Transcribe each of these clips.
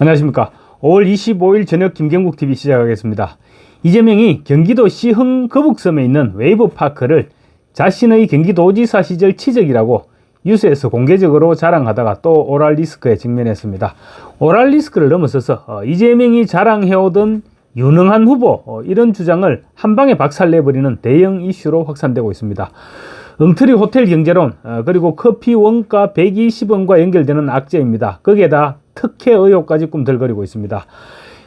안녕하십니까. 5월 25일 저녁 김경국TV 시작하겠습니다. 이재명이 경기도 시흥 거북섬에 있는 웨이브파크를 자신의 경기도지사 시절 치적이라고 뉴스에서 공개적으로 자랑하다가 또 오랄리스크에 직면했습니다. 오랄리스크를 넘어서서 이재명이 자랑해오던 유능한 후보, 이런 주장을 한방에 박살내버리는 대형 이슈로 확산되고 있습니다. 엉터리 호텔 경제론, 그리고 커피 원가 120원과 연결되는 악재입니다. 거기에다 특혜 의혹까지 꿈틀거리고 있습니다.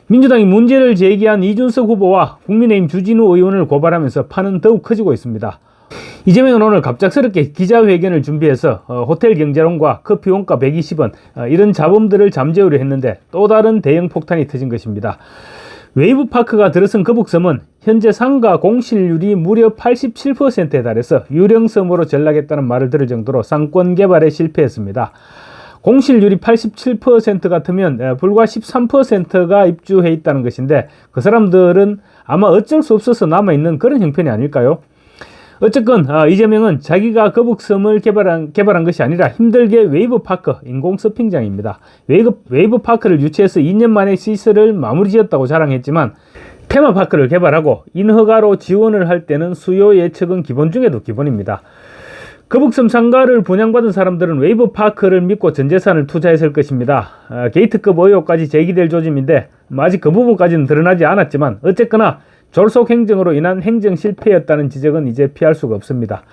민주당이 문제를 제기한 이준석 후보와 국민의힘 주진우 의원을 고발하면서 판은 더욱 커지고 있습니다. 이재명은 오늘 갑작스럽게 기자회견을 준비해서 호텔 경제론과 커피 원가 120원, 이런 잡음들을 잠재우려 했는데 또 다른 대형 폭탄이 터진 것입니다. 웨이브파크가 들어선 거북섬은 현재 상가 공실률이 무려 87%에 달해서 유령섬으로 전락했다는 말을 들을 정도로 상권 개발에 실패했습니다. 공실률이 87% 같으면 불과 13%가 입주해 있다는 것인데 그 사람들은 아마 어쩔 수 없어서 남아있는 그런 형편이 아닐까요? 어쨌건 이재명은 자기가 거북섬을 개발한 것이 아니라 힘들게 웨이브파크 인공 서핑장입니다. 웨이브파크를 유치해서 2년 만에 시설을 마무리 지었다고 자랑했지만 테마파크를 개발하고 인허가로 지원을 할 때는 수요 예측은 기본 중에도 기본입니다. 거북섬 상가를 분양받은 사람들은 웨이브파크를 믿고 전 재산을 투자했을 것입니다. 게이트급 의혹까지 제기될 조짐인데 아직 그 부분까지는 드러나지 않았지만 어쨌거나 졸속 행정으로 인한 행정 실패였다는 지적은 이제 피할 수가 없습니다.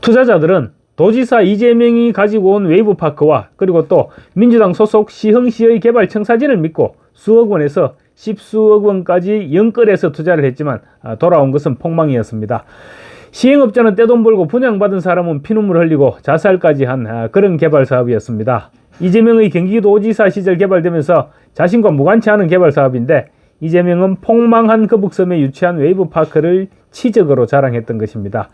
투자자들은 도지사 이재명이 가지고 온 웨이브파크와 그리고 또 민주당 소속 시흥시의 개발 청사진을 믿고 수억 원에서 십수억 원까지 연끌해서 투자를 했지만 돌아온 것은 폭망이었습니다. 시행업자는 떼돈 벌고 분양받은 사람은 피눈물 흘리고 자살까지 한 그런 개발 사업이었습니다. 이재명의 경기도지사 시절 개발되면서 자신과 무관치 않은 개발 사업인데 이재명은 폭망한 거북섬에 유치한 웨이브파크를 치적으로 자랑했던 것입니다.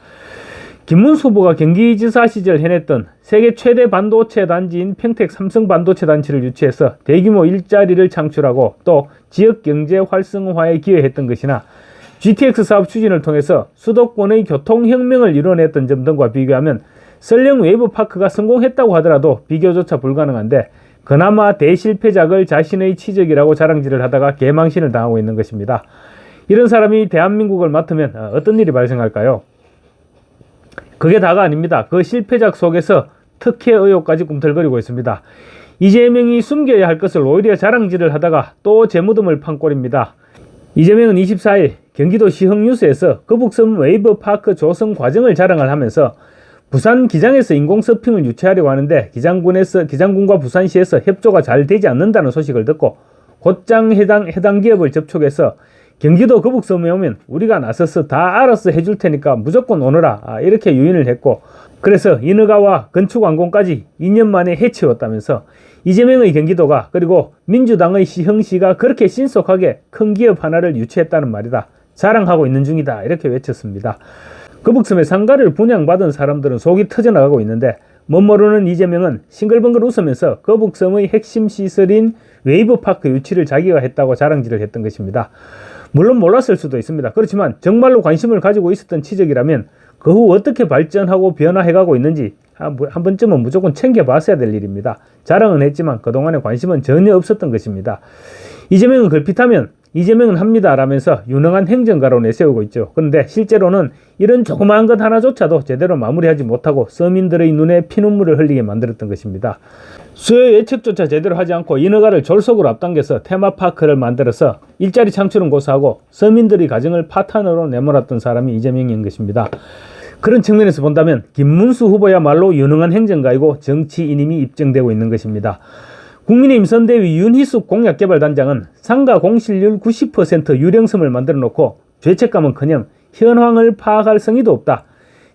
김문수 후보가 경기지사 시절 해냈던 세계 최대 반도체 단지인 평택 삼성 반도체 단지를 유치해서 대규모 일자리를 창출하고 또 지역경제 활성화에 기여했던 것이나 GTX 사업 추진을 통해서 수도권의 교통혁명을 이뤄냈던 점 등과 비교하면 설령 웨이브파크가 성공했다고 하더라도 비교조차 불가능한데 그나마 대실패작을 자신의 치적이라고 자랑질을 하다가 개망신을 당하고 있는 것입니다. 이런 사람이 대한민국을 맡으면 어떤 일이 발생할까요? 그게 다가 아닙니다. 그 실패작 속에서 특혜 의혹까지 꿈틀거리고 있습니다. 이재명이 숨겨야 할 것을 오히려 자랑질을 하다가 또 재무듬을 판 꼴입니다. 이재명은 24일 경기도 시흥뉴스에서 거북섬 웨이브파크 조성 과정을 자랑을 하면서 부산 기장에서 인공서핑을 유치하려고 하는데 기장군과 부산시에서 협조가 잘 되지 않는다는 소식을 듣고 곧장 해당 기업을 접촉해서 경기도 거북섬에 오면 우리가 나서서 다 알아서 해줄 테니까 무조건 오너라, 이렇게 유인을 했고 그래서 인허가와 건축完공까지 2년 만에 해치웠다면서 이재명의 경기도가 그리고 민주당의 시흥시가 그렇게 신속하게 큰 기업 하나를 유치했다는 말이다. 자랑하고 있는 중이다. 이렇게 외쳤습니다. 거북섬에 상가를 분양받은 사람들은 속이 터져나가고 있는데 멋모르는 이재명은 싱글벙글 웃으면서 거북섬의 핵심 시설인 웨이브파크 유치를 자기가 했다고 자랑질을 했던 것입니다. 물론 몰랐을 수도 있습니다. 그렇지만 정말로 관심을 가지고 있었던 치적이라면 그 후 어떻게 발전하고 변화해가고 있는지 한 번쯤은 무조건 챙겨봤어야 될 일입니다. 자랑은 했지만 그동안에 관심은 전혀 없었던 것입니다. 이재명은 걸핏하면 이재명은 합니다 라면서 유능한 행정가로 내세우고 있죠. 그런데 실제로는 이런 조그마한 것 하나조차도 제대로 마무리하지 못하고 서민들의 눈에 피눈물을 흘리게 만들었던 것입니다. 수요 예측조차 제대로 하지 않고 인허가를 졸속으로 앞당겨서 테마파크를 만들어서 일자리 창출은 고사하고 서민들의 가정을 파탄으로 내몰았던 사람이 이재명인 것입니다. 그런 측면에서 본다면 김문수 후보야말로 유능한 행정가이고 정치인임이 입증되고 있는 것입니다. 국민의힘 선대위 윤희숙 공약개발단장은 상가 공실률 90% 유령섬을 만들어 놓고 죄책감은커녕 현황을 파악할 성의도 없다.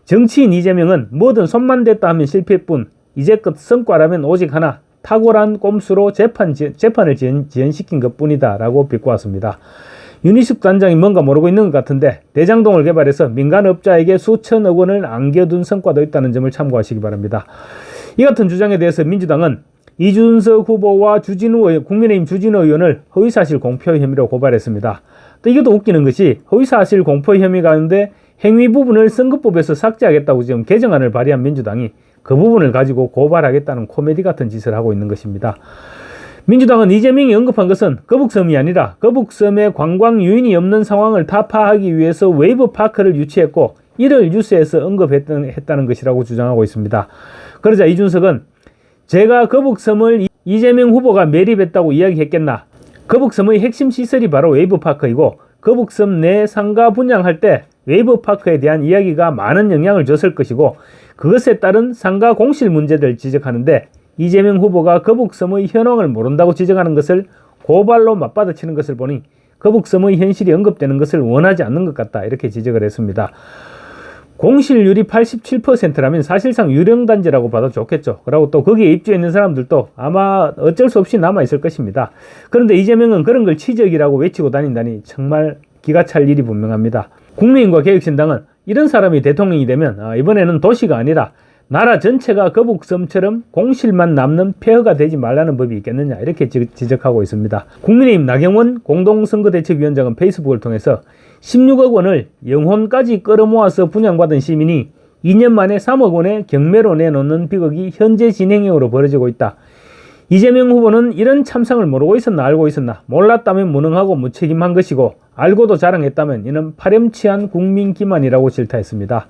정치인 이재명은 뭐든 손만 댔다 하면 실패뿐 이제껏 성과라면 오직 하나, 탁월한 꼼수로 재판을 지연시킨 것뿐이다 라고 비꼬았습니다. 윤희숙 단장이 뭔가 모르고 있는 것 같은데 대장동을 개발해서 민간업자에게 수천억 원을 안겨둔 성과도 있다는 점을 참고하시기 바랍니다. 이 같은 주장에 대해서 민주당은 이준석 후보와 국민의힘 주진우 의원을 허위사실 공표 혐의로 고발했습니다. 또 이것도 웃기는 것이 허위사실 공표 혐의 가운데 행위 부분을 선거법에서 삭제하겠다고 지금 개정안을 발의한 민주당이 그 부분을 가지고 고발하겠다는 코미디 같은 짓을 하고 있는 것입니다. 민주당은 이재명이 언급한 것은 거북섬이 아니라 거북섬에 관광 유인이 없는 상황을 타파하기 위해서 웨이브파크를 유치했고 이를 뉴스에서 언급했다는 것이라고 주장하고 있습니다. 그러자 이준석은 제가 거북섬을 이재명 후보가 매립했다고 이야기했겠나? 거북섬의 핵심 시설이 바로 웨이브파크이고 거북섬 내 상가 분양할 때 웨이브파크에 대한 이야기가 많은 영향을 줬을 것이고 그것에 따른 상가 공실 문제를 지적하는데 이재명 후보가 거북섬의 현황을 모른다고 지적하는 것을 고발로 맞받아치는 것을 보니 거북섬의 현실이 언급되는 것을 원하지 않는 것 같다 이렇게 지적을 했습니다. 공실률이 87%라면 사실상 유령단지라고 봐도 좋겠죠. 그리고 또 거기에 입주해 있는 사람들도 아마 어쩔 수 없이 남아있을 것입니다. 그런데 이재명은 그런 걸 치적이라고 외치고 다닌다니 정말 기가 찰 일이 분명합니다. 국민의힘과 개혁신당은 이런 사람이 대통령이 되면 이번에는 도시가 아니라 나라 전체가 거북섬처럼 공실만 남는 폐허가 되지 말라는 법이 있겠느냐 이렇게 지적하고 있습니다. 국민의힘 나경원 공동선거대책위원장은 페이스북을 통해서 16억 원을 영혼까지 끌어모아서 분양받은 시민이 2년 만에 3억 원의 경매로 내놓는 비극이 현재 진행형으로 벌어지고 있다. 이재명 후보는 이런 참상을 모르고 있었나 알고 있었나 몰랐다면 무능하고 무책임한 것이고 알고도 자랑했다면 이는 파렴치한 국민 기만이라고 질타했습니다.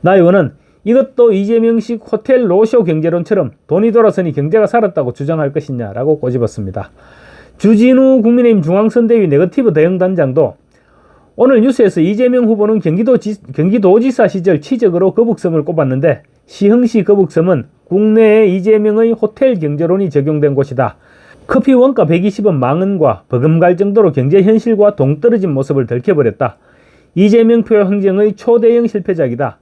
나 의원은 이것도 이재명식 호텔 로쇼 경제론처럼 돈이 돌아서니 경제가 살았다고 주장할 것이냐라고 꼬집었습니다. 주진우 국민의힘 중앙선대위 네거티브 대응단장도 오늘 뉴스에서 이재명 후보는 경기도지사 시절 치적으로 거북섬을 꼽았는데 시흥시 거북섬은 국내에 이재명의 호텔 경제론이 적용된 곳이다. 커피 원가 120원 망언과 버금갈 정도로 경제 현실과 동떨어진 모습을 들켜버렸다. 이재명 표 행정의 초대형 실패작이다.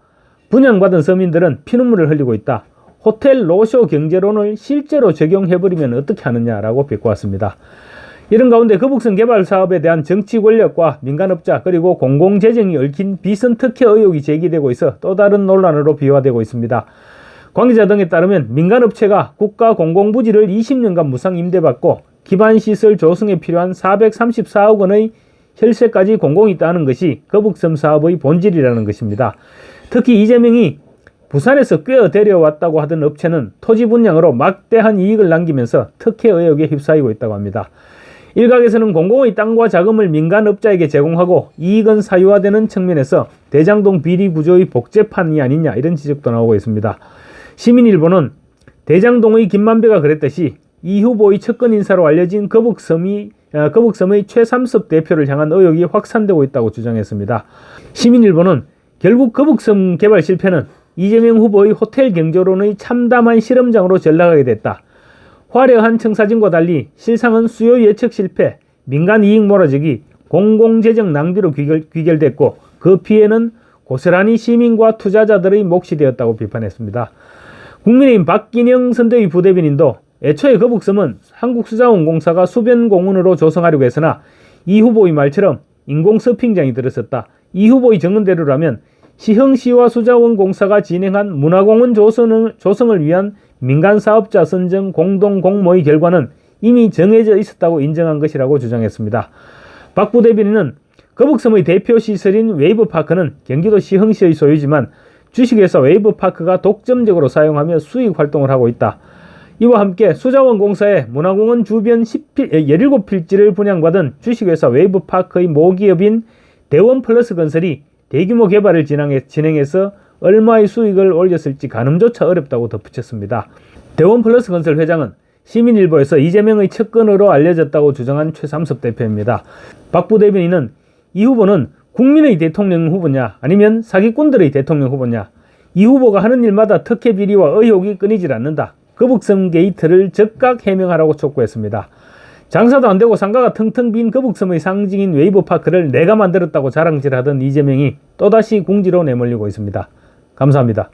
분양받은 서민들은 피눈물을 흘리고 있다. 호텔 로쇼 경제론을 실제로 적용해버리면 어떻게 하느냐라고 비꼬았습니다. 이런 가운데 거북섬 개발 사업에 대한 정치 권력과 민간업자 그리고 공공재정이 얽힌 비선 특혜 의혹이 제기되고 있어 또 다른 논란으로 비화되고 있습니다. 관계자 등에 따르면 민간업체가 국가 공공부지를 20년간 무상 임대받고 기반시설 조성에 필요한 434억 원의 혈세까지 공공이 따는 것이 거북섬 사업의 본질이라는 것입니다. 특히 이재명이 부산에서 꿰어 데려왔다고 하던 업체는 토지 분양으로 막대한 이익을 남기면서 특혜 의혹에 휩싸이고 있다고 합니다. 일각에서는 공공의 땅과 자금을 민간업자에게 제공하고 이익은 사유화되는 측면에서 대장동 비리 구조의 복제판이 아니냐 이런 지적도 나오고 있습니다. 시민일보는 대장동의 김만배가 그랬듯이 이 후보의 측근 인사로 알려진 거북섬의 최삼섭 대표를 향한 의혹이 확산되고 있다고 주장했습니다. 시민일보는 결국 거북섬 개발 실패는 이재명 후보의 호텔 경제론의 참담한 실험장으로 전락하게 됐다. 화려한 청사진과 달리 실상은 수요 예측 실패, 민간 이익 몰아주기, 공공재정 낭비로 귀결됐고 그 피해는 고스란히 시민과 투자자들의 몫이 되었다고 비판했습니다. 국민의힘 박기영 선대위 부대변인도 애초에 거북섬은 한국수자원공사가 수변공원으로 조성하려고 했으나 이 후보의 말처럼 인공서핑장이 들었었다. 이 후보의 정언대로라면 시흥시와 수자원공사가 진행한 문화공원 조성을 위한 민간사업자 선정 공동공모의 결과는 이미 정해져 있었다고 인정한 것이라고 주장했습니다. 박 부대변인은 거북섬의 대표 시설인 웨이브파크는 경기도 시흥시의 소유지만 주식회사 웨이브파크가 독점적으로 사용하며 수익 활동을 하고 있다. 이와 함께 수자원공사의 문화공원 주변 17필지를 분양받은 주식회사 웨이브파크의 모기업인 대원플러스건설이 대규모 개발을 진행해서 얼마의 수익을 올렸을지 가늠조차 어렵다고 덧붙였습니다. 대원플러스건설 회장은 시민일보에서 이재명의 측근으로 알려졌다고 주장한 최삼섭 대표입니다. 박 부대변인은 이 후보는 국민의 대통령 후보냐 아니면 사기꾼들의 대통령 후보냐, 이 후보가 하는 일마다 특혜 비리와 의혹이 끊이질 않는다. 거북섬 게이트를 즉각 해명하라고 촉구했습니다. 장사도 안되고 상가가 텅텅 빈 거북섬의 상징인 웨이브파크를 내가 만들었다고 자랑질하던 이재명이 또다시 궁지로 내몰리고 있습니다. 감사합니다.